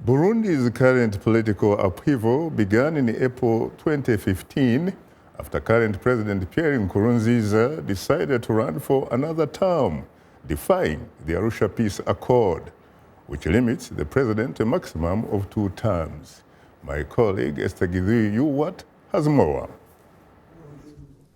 Burundi's current political upheaval began in April 2015 after current President Pierre Nkurunziza decided to run for another term, defying the Arusha Peace Accord, which limits the president to a maximum of 2 terms. My colleague Esther Githui Ewart has more.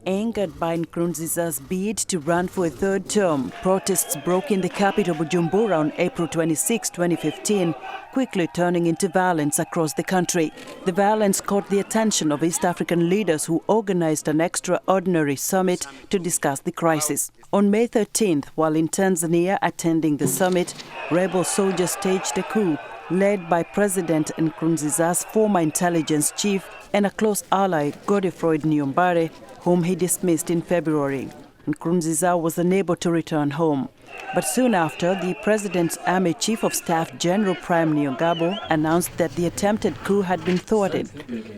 Angered by Nkurunziza's bid to run for a 3rd term, protests broke in the capital Bujumbura on April 26, 2015, quickly turning into violence across the country. The violence caught the attention of East African leaders who organized an extraordinary summit to discuss the crisis. On May 13th, while in Tanzania attending the summit, rebel soldiers staged a coup led by President Nkurunziza's former intelligence chief and a close ally, Godefroid Niyombare, whom he dismissed in February. Nkurunziza was unable to return home. But soon after, the president's army chief of staff, General Prime Niyongabo, announced that the attempted coup had been thwarted.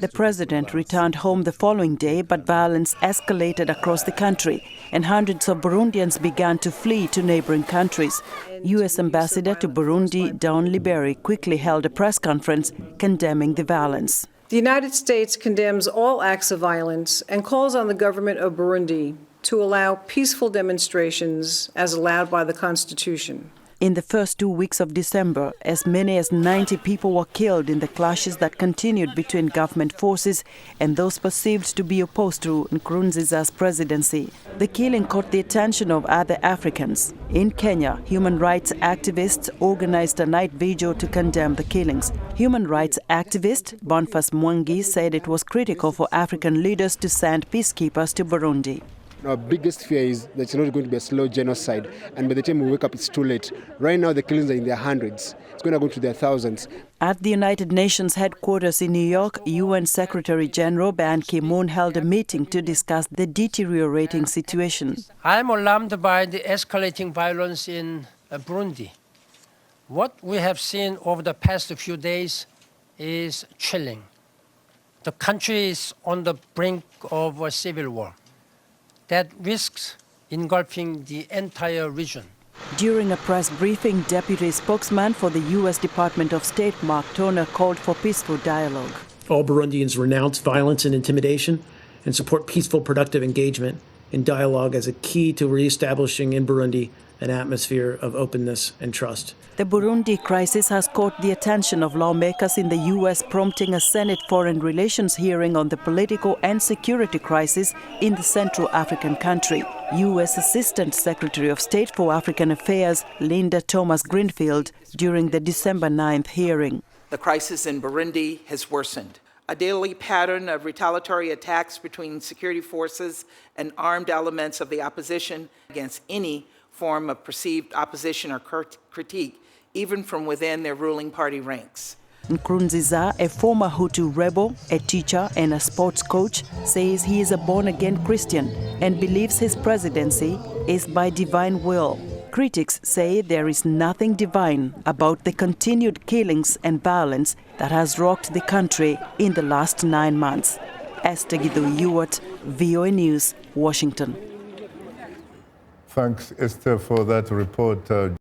The president returned home the following day, but violence escalated across the country, and hundreds of Burundians began to flee to neighboring countries. U.S. Ambassador to Burundi, Dawn Liberi, quickly held a press conference condemning the violence. The United States condemns all acts of violence and calls on the government of Burundi to allow peaceful demonstrations as allowed by the Constitution. In the first 2 weeks of December, as many as 90 people were killed in the clashes that continued between government forces and those perceived to be opposed to Nkurunziza's presidency. The killing caught the attention of other Africans. In Kenya, human rights activists organized a night vigil to condemn the killings. Human rights activist Boniface Mwangi said it was critical for African leaders to send peacekeepers to Burundi. Our biggest fear is that it's not going to be a slow genocide, and by the time we wake up, it's too late. Right now, the killings are in their hundreds. It's going to go to their thousands. At the United Nations headquarters in New York, UN Secretary General Ban Ki-moon held a meeting to discuss the deteriorating situation. I am alarmed by the escalating violence in Burundi. What we have seen over the past few days is chilling. The country is on the brink of a civil war that risks engulfing the entire region. During a press briefing, Deputy Spokesman for the U.S. Department of State, Mark Toner, called for peaceful dialogue. All Burundians renounce violence and intimidation and support peaceful, productive engagement in dialogue as a key to reestablishing in Burundi an atmosphere of openness and trust. The Burundi crisis has caught the attention of lawmakers in the U.S., prompting a Senate Foreign Relations hearing on the political and security crisis in the Central African country. U.S. Assistant Secretary of State for African Affairs, Linda Thomas-Greenfield, during the December 9th hearing. The crisis in Burundi has worsened. A daily pattern of retaliatory attacks between security forces and armed elements of the opposition against any form of perceived opposition or critique, even from within their ruling party ranks. Nkurunziza, a former Hutu rebel, a teacher and a sports coach, says he is a born-again Christian and believes his presidency is by divine will. Critics say there is nothing divine about the continued killings and violence that has rocked the country in the last 9 months. Esther Githui Ewart, VOA News, Washington. Thanks, Esther, for that report.